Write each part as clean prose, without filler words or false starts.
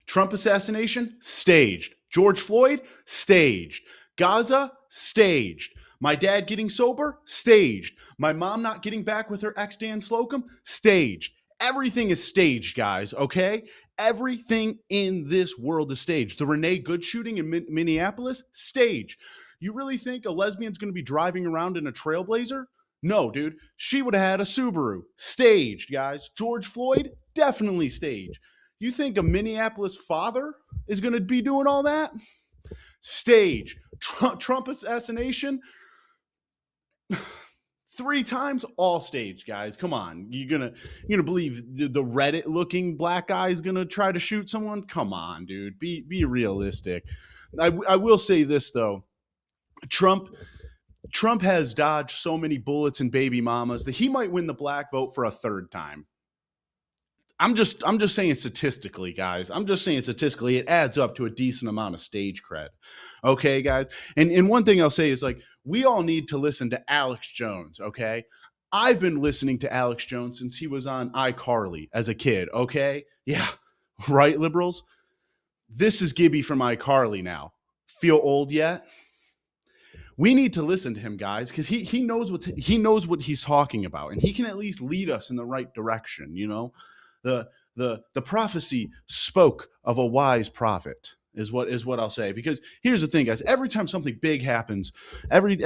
Trump assassination, staged. George Floyd, staged. Gaza, staged. My dad getting sober, staged. My mom not getting back with her ex Dan Slocum, staged. Everything is staged, guys, okay? Everything in this world is staged. The Renee Good shooting in Minneapolis, staged. You really think a lesbian's going to be driving around in a Trailblazer? No, dude. She would have had a Subaru. Staged, guys. George Floyd, definitely staged. You think a Minneapolis father is going to be doing all that? Stage. Trump assassination, 3 times, all staged, guys. Come on. You're gonna believe the Reddit looking black guy is gonna try to shoot someone? Come on, dude. Be realistic. I will say this though. Trump has dodged so many bullets and baby mamas that he might win the black vote for a 3rd time. I'm just saying statistically, guys. I'm just saying statistically, it adds up to a decent amount of stage cred. Okay, guys? And one thing I'll say is, like, we all need to listen to Alex Jones, okay? I've been listening to Alex Jones since he was on iCarly as a kid, okay? Yeah, right, liberals? This is Gibby from iCarly now. Feel old yet? We need to listen to him, guys, because he knows what he's talking about, and he can at least lead us in the right direction, you know? The prophecy spoke of a wise prophet is what I'll say. Because here's the thing, guys. Every time something big happens, every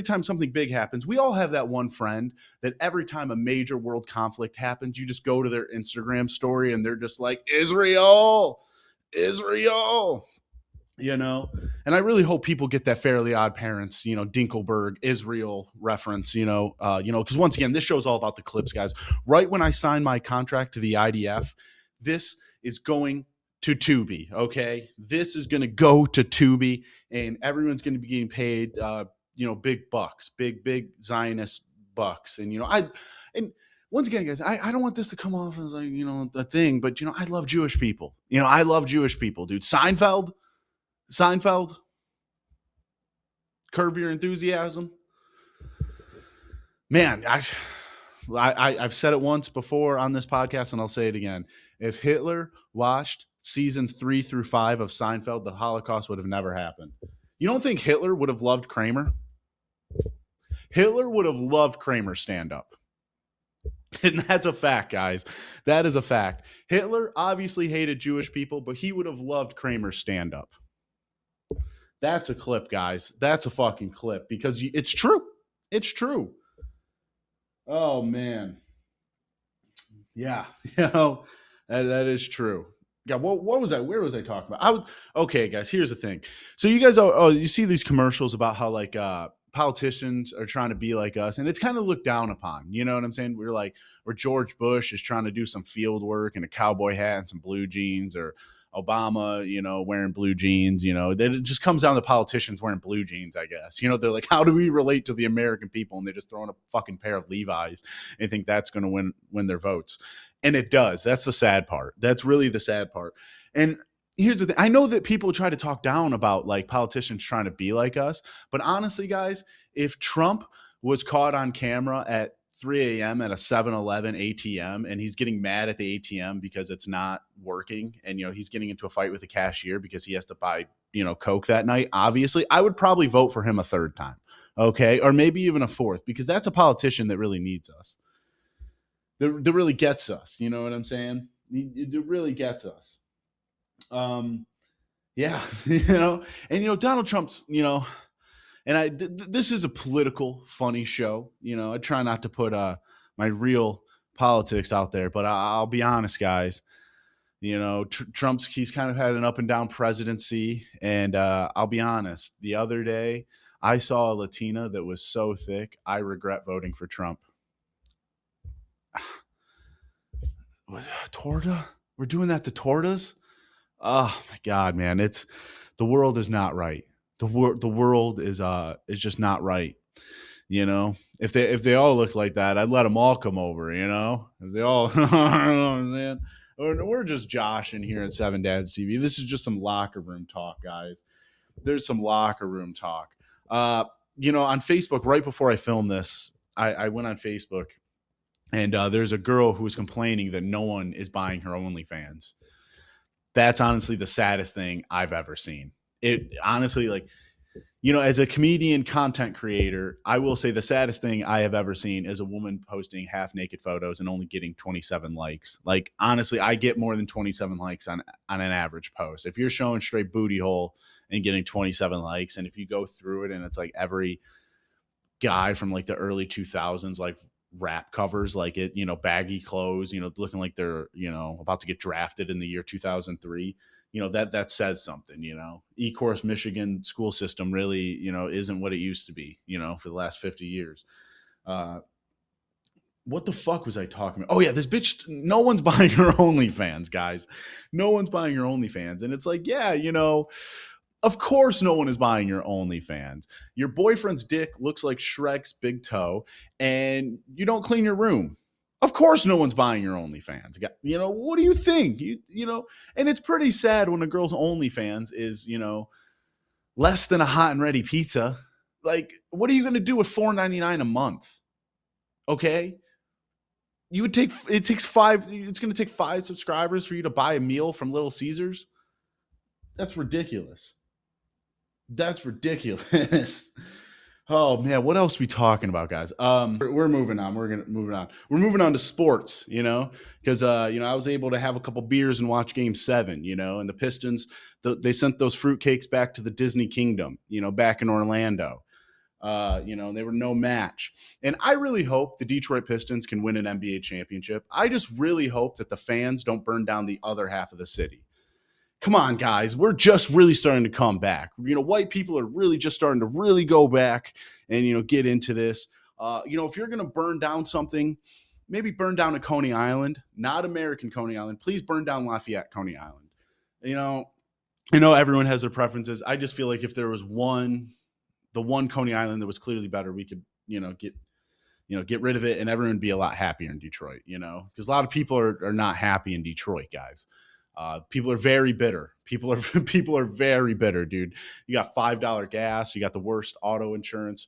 time something big happens, we all have that one friend that every time a major world conflict happens, you just go to their Instagram story and they're just like, Israel, you know. And I really hope people get that Fairly Odd Parents, you know, Dinkelberg, Israel reference, because once again, this show's all about the clips, guys. Right when I signed my contract to the IDF, this is going to Tubi, okay? This is going to go to Tubi, and everyone's going to be getting paid, big bucks, big Zionist bucks. And, and once again, guys, I don't want this to come off as like, a thing, but, I love Jewish people. I love Jewish people, dude. Seinfeld, Curb Your Enthusiasm. Man, I've said it once before on this podcast, and I'll say it again. If Hitler watched seasons 3 through 5 of Seinfeld, the Holocaust would have never happened. You don't think Hitler would have loved Kramer? Hitler would have loved Kramer's stand-up. And that's a fact, guys. That is a fact. Hitler obviously hated Jewish people, but he would have loved Kramer's stand-up. That's a clip, guys. That's a fucking clip because it's true. It's true. Oh, man. Yeah, that is true. Yeah, what was I? Where was I talking about? Okay, guys, here's the thing. So you guys, you see these commercials about how like politicians are trying to be like us, and it's kind of looked down upon. You know what I'm saying? Where George Bush is trying to do some field work in a cowboy hat and some blue jeans, or Obama, wearing blue jeans, it just comes down to politicians wearing blue jeans, I guess. They're like, how do we relate to the American people? And they just throw in a fucking pair of Levi's and think that's going to win their votes. And it does. That's the sad part. That's really the sad part. And here's the thing. I know that people try to talk down about like politicians trying to be like us, but honestly, guys, if Trump was caught on camera at 3 a.m. at a 7-Eleven ATM, and he's getting mad at the ATM because it's not working, and he's getting into a fight with the cashier because he has to buy Coke that night, obviously I would probably vote for him a 3rd time, okay, or maybe even a 4th, because that's a politician that really needs us, that really gets us. You know what I'm saying? It really gets us. Yeah. And Donald Trump's, and this is a political, funny show. I try not to put my real politics out there, but I'll be honest, guys. Trump's, he's kind of had an up and down presidency, and I'll be honest. The other day, I saw a Latina that was so thick, I regret voting for Trump. Torta? We're doing that to tortas? Oh my God, man! The world is not right. The world is just not right. If they all look like that, I'd let them all come over. If they all, you know what I'm saying? We're just joshing here at 7 Dads TV. This is just some locker room talk, guys. There's some locker room talk. On Facebook, right before I filmed this, I went on Facebook, and there's a girl who was complaining that no one is buying her OnlyFans. That's honestly the saddest thing I've ever seen. It honestly, like, as a comedian content creator, I will say the saddest thing I have ever seen is a woman posting half naked photos and only getting 27 likes. Like, honestly, I get more than 27 likes on an average post. If you're showing straight booty hole and getting 27 likes, and if you go through it and it's like every guy from like the early 2000s, like rap covers, like it, baggy clothes, looking like they're, about to get drafted in the year 2003, that says something. E-course Michigan school system really, isn't what it used to be, for the last 50 years. What the fuck was I talking about? Oh yeah, this bitch, no one's buying her OnlyFans, guys. No one's buying your OnlyFans. And it's like, yeah, of course no one is buying your OnlyFans. Your boyfriend's dick looks like Shrek's big toe, and you don't clean your room. Of course no one's buying your OnlyFans. What do you think? And it's pretty sad when a girl's OnlyFans is, less than a hot and ready pizza. Like, what are you going to do with $4.99 a month? Okay? It's going to take 5 subscribers for you to buy a meal from Little Caesars. That's ridiculous. That's ridiculous. Oh man, what else are we talking about, guys? We're moving on. We're moving on to sports, because I was able to have a couple beers and watch Game 7, and the Pistons, they sent those fruitcakes back to the Disney Kingdom, back in Orlando. They were no match. And I really hope the Detroit Pistons can win an NBA championship. I just really hope that the fans don't burn down the other half of the city. Come on, guys. We're just really starting to come back. White people are really just starting to really go back and, get into this. If you're going to burn down something, maybe burn down a Coney Island, not American Coney Island. Please burn down Lafayette Coney Island. I know everyone has their preferences. I just feel like if there was the one Coney Island that was clearly better, we could, get rid of it and everyone would be a lot happier in Detroit, because a lot of people are not happy in Detroit, guys. People are very bitter. People are very bitter, dude. You got $5 gas. You got the worst auto insurance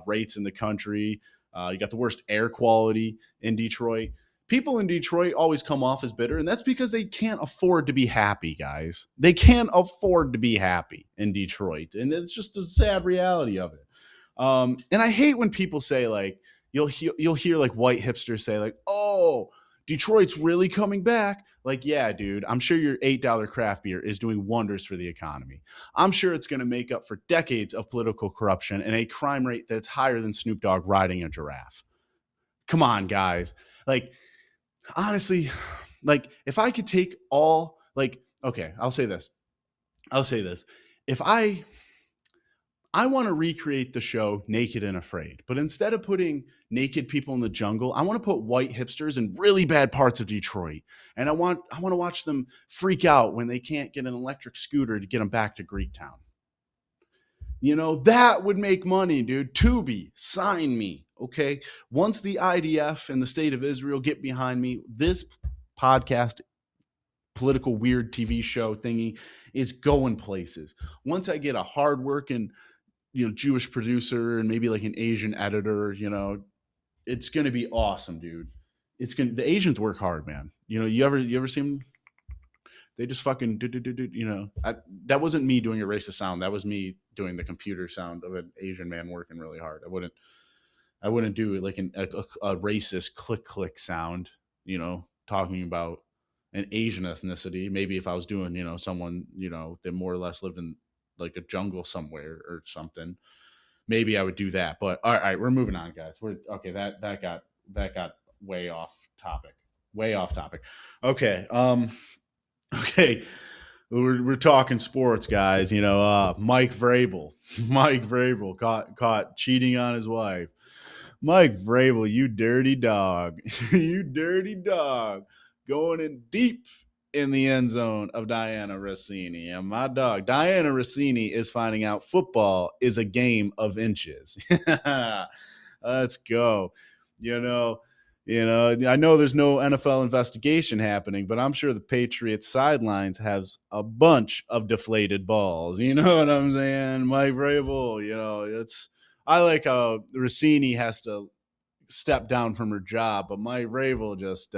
rates in the country. You got the worst air quality in Detroit. People in Detroit always come off as bitter, and that's because they can't afford to be happy, guys. They can't afford to be happy in Detroit, and it's just a sad reality of it. And I hate when people say, like, you'll hear like white hipsters say, like, oh, Detroit's really coming back. Like, yeah, dude, I'm sure your $8 craft beer is doing wonders for the economy. I'm sure it's going to make up for decades of political corruption and a crime rate that's higher than Snoop Dogg riding a giraffe. Come on, guys. Like, honestly, like, if I could take all, like, okay, I'll say this. If I want to recreate the show Naked and Afraid, but instead of putting naked people in the jungle, I want to put white hipsters in really bad parts of Detroit. And I want to watch them freak out when they can't get an electric scooter to get them back to Greektown. That would make money, dude. Tubi, sign me, okay? Once the IDF and the state of Israel get behind me, this podcast, political weird TV show thingy is going places. Once I get a hardworking, Jewish producer and maybe like an Asian editor, it's going to be awesome, dude. The Asians work hard, man. You ever see them? They just fucking do. That wasn't me doing a racist sound. That was me doing the computer sound of an Asian man working really hard. I wouldn't do like a racist click sound, talking about an Asian ethnicity. Maybe if I was doing, someone, that more or less lived in like a jungle somewhere or something, maybe I would do that. But all right, we're moving on, guys. We're okay. That got way off topic. Okay. Okay. We're talking sports, guys. Mike Vrabel. Mike Vrabel caught cheating on his wife. Mike Vrabel, you dirty dog. You dirty dog. Going in deep in the end zone of Diana Rossini. And my dog, Diana Rossini, is finding out football is a game of inches. Let's go. I know there's no NFL investigation happening, but I'm sure the Patriots sidelines has a bunch of deflated balls. You know what I'm saying? Mike Vrabel, I like how Rossini has to step down from her job, but Mike Vrabel just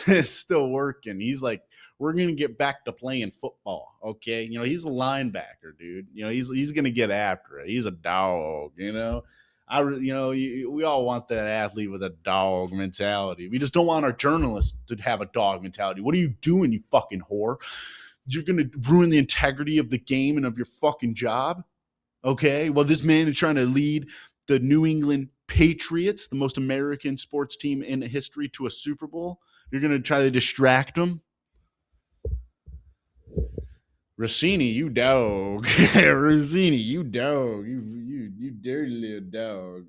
is still working. He's like we're gonna get back to playing football. Okay, he's a linebacker, dude. He's gonna get after it. He's a dog. We all want that athlete with a dog mentality. We just don't want our journalists to have a dog mentality. What are you doing, you fucking whore? You're gonna ruin the integrity of the game and of your fucking job. Okay, well, this man is trying to lead the New England Patriots, the most American sports team in history, to a Super Bowl. You're going to try to distract him. Rossini, you dog. Rossini, you dog. You dirty little dog.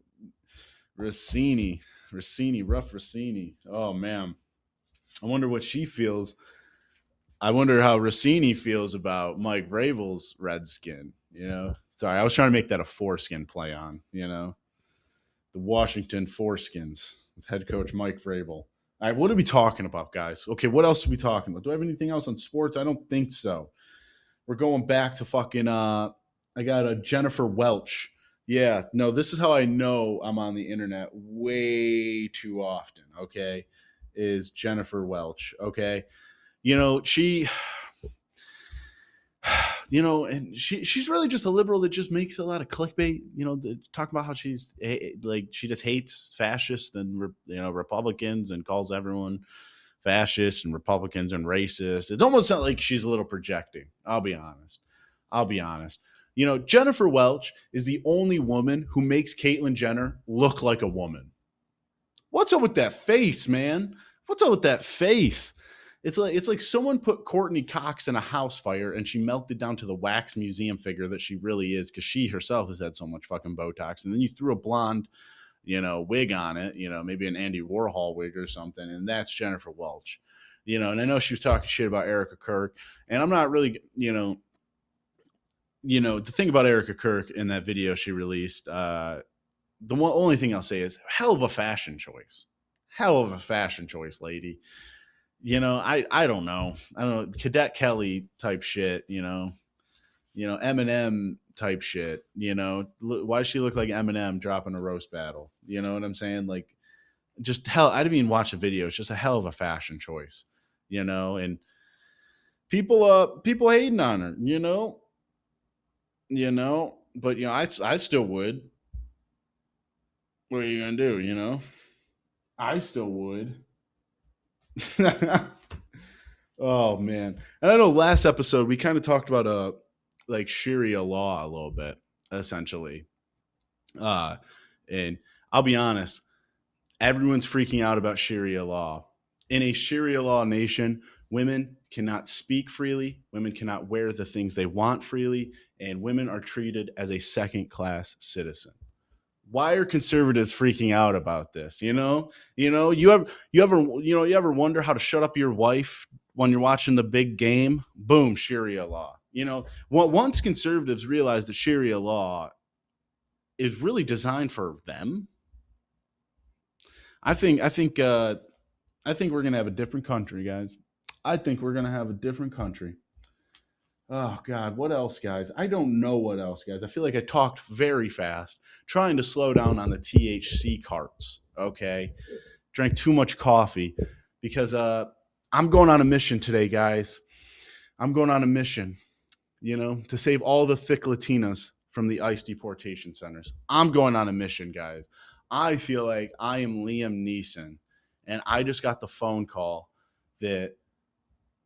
Rossini, rough Rossini. Oh, man. I wonder what she feels. I wonder how Rossini feels about Mike Vrabel's Redskin, Sorry, I was trying to make that a foreskin play on, the Washington Foreskins with head coach Mike Vrabel. All right, what are we talking about, guys? Okay, what else are we talking about? Do I have anything else on sports? I don't think so. We're going back to fucking, I got a Jennifer Welch. Yeah, no, this is how I know I'm on the internet way too often, okay, is Jennifer Welch, okay? She and she's really just a liberal that just makes a lot of clickbait, talk about how she's like, she just hates fascists and Republicans and calls everyone fascists and Republicans and racist. It's almost not like she's a little projecting. I'll be honest. Jennifer Welch is the only woman who makes Caitlyn Jenner look like a woman. What's up with that face, man? What's up with that face? It's like someone put Courtney Cox in a house fire and she melted down to the wax museum figure that she really is, because she herself has had so much fucking Botox. And then you threw a blonde, wig on it, maybe an Andy Warhol wig or something, and that's Jennifer Welch. And I know she was talking shit about Erica Kirk, and I'm not really, the thing about Erica Kirk in that video she released, the only thing I'll say is hell of a fashion choice. Hell of a fashion choice, lady. I don't know. Cadet Kelly type shit, Eminem type shit, why does she look like Eminem dropping a roast battle? You know what I'm saying? Like, just hell, I didn't even watch the video. It's just a hell of a fashion choice, and people hating on her, but I still would. What are you going to do? I still would. Oh man. And I know last episode we kind of talked about like Sharia law a little bit, essentially. And I'll be honest, everyone's freaking out about Sharia law. In a Sharia law nation, women cannot speak freely, women cannot wear the things they want freely, and women are treated as a second-class citizen. Why are conservatives freaking out about this? You ever wonder how to shut up your wife when you're watching the big game? Boom, Sharia law. Once conservatives realize that Sharia law is really designed for them, I think we're gonna have a different country, guys. I think we're gonna have a different country. Oh, God, what else, guys? I don't know what else, guys. I feel like I talked very fast, trying to slow down on the THC carts, okay? Drank too much coffee because I'm going on a mission today, guys. I'm going on a mission, to save all the thicc Latinas from the ICE deportation centers. I'm going on a mission, guys. I feel like I am Liam Neeson, and I just got the phone call that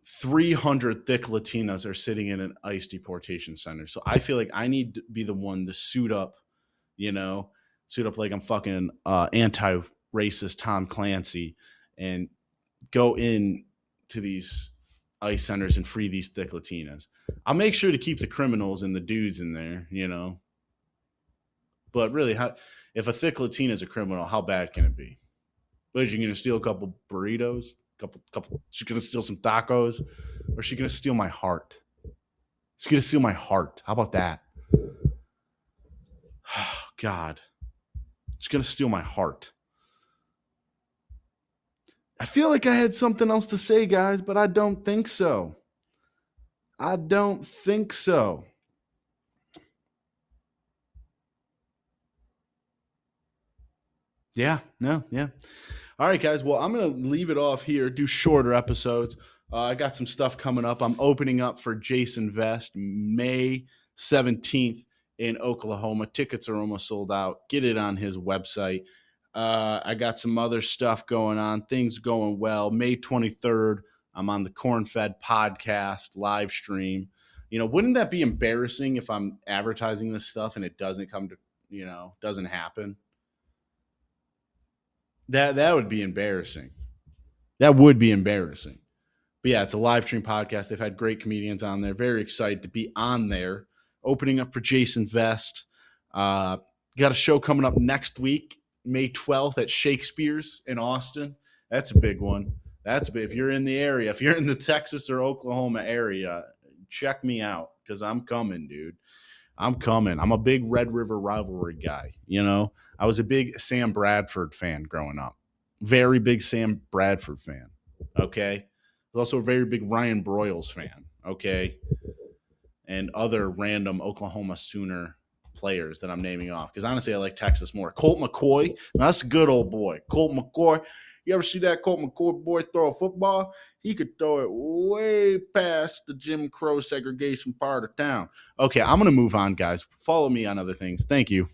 300 thicc Latinas are sitting in an ICE deportation center. So I feel like I need to be the one to suit up like I'm fucking anti-racist Tom Clancy and go in to these ICE centers and free these thicc Latinas. I'll make sure to keep the criminals and the dudes in there, But really, if a thicc Latina is a criminal, how bad can it be? What, is she going to steal a couple burritos? Couple. She's gonna steal some tacos, or is she gonna steal my heart? She's gonna steal my heart. How about that? Oh, God, she's gonna steal my heart. I feel like I had something else to say, guys, but I don't think so. Yeah. All right, guys. Well, I'm going to leave it off here, do shorter episodes. I got some stuff coming up. I'm opening up for Jason Vest May 17th in Oklahoma. Tickets are almost sold out. Get it on his website. I got some other stuff going on. Things going well. May 23rd, I'm on the Corn Fed podcast live stream. Wouldn't that be embarrassing if I'm advertising this stuff and it doesn't come to, doesn't happen? That would be embarrassing. That would be embarrassing. But yeah, it's a live stream podcast. They've had great comedians on there. Very excited to be on there. Opening up for Jason Vest. Got a show coming up next week, May 12th at Shakespeare's in Austin. That's a big one. That's big. If you're in the area, if you're in the Texas or Oklahoma area, check me out because I'm coming, dude. I'm coming. I'm a big Red River rivalry guy. I was a big Sam Bradford fan growing up. Very big Sam Bradford fan. Okay. I was also a very big Ryan Broyles fan. Okay. And other random Oklahoma Sooner players that I'm naming off. Because honestly, I like Texas more. Colt McCoy. That's a good old boy. Colt McCoy. You ever see that Colt McCoy boy throw a football? He could throw it way past the Jim Crow segregation part of town. Okay, I'm going to move on, guys. Follow me on other things. Thank you.